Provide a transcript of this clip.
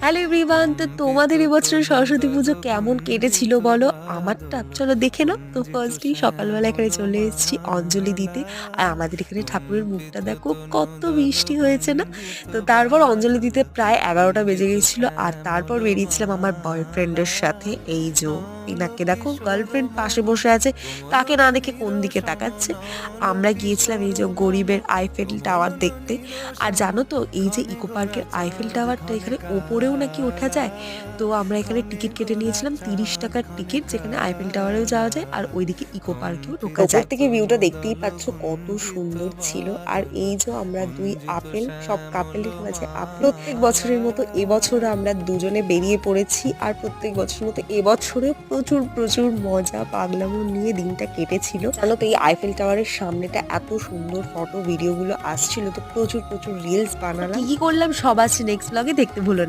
Hello everyone, তো তোমাদের এবছর সরস্বতী পুজো কেমন কেটেছিল বলো? আমারটা চলো দেখে নাও। তো ফার্স্টেই সকালবেলা এখানে চলে এসেছি অঞ্জলি দিতে। আর আমাদের এখানে ঠাকুরের মুখটা দেখো কত মিষ্টি হয়েছে না? তো তারপর অঞ্জলি দিতে প্রায় 11টা বেজে গেছিল। আর তারপর বেরিয়েছিলাম আমার বয়ফ্রেন্ডের সাথে। এই যে ইনাকে দেখো, গার্লফ্রেন্ড পাশে বসে আছে, তাকে না দেখে কোন দিকে তাকাচ্ছে। আমরা গিয়েছিলাম এই যে গরিবের আইফেল টাওয়ার দেখতে। আর জানো তো, এই যে ইকো পার্কের আইফেল টাওয়ারটা, এখানে ওপরেও নাকি ওঠা যায়। তো আমরা এখানে টিকিট কেটে নিয়েছিলাম 30 টাকার টিকিট, যেখানে আইফেল টাওয়ারেও যাওয়া যায় আর ওইদিকে ইকো পার্কেও ঢোকা যায়। ওপর থেকে ভিউটা দেখতেই পাচ্ছ কত সুন্দর ছিল। আর এই যে আমরা দুই আপেল, সব কাপেলের মাঝে আপেল। প্রত্যেক বছরের মতো এবছরও আমরা দুজনে বেরিয়ে পড়েছি। আর প্রত্যেক বছরের মতো এবছরে প্রচুর প্রচুর মজা পাগলামো নিয়ে দিনটা কেটেছিল। জানো তো, এই আইফেল টাওয়ারের সামনেটা এত সুন্দর ফটো ভিডিওগুলো আসছিল, তো প্রচুর প্রচুর রিলস বানালাম। কি কি করলাম সব আছে নেক্সট ব্লগে, দেখতে ভুলো না।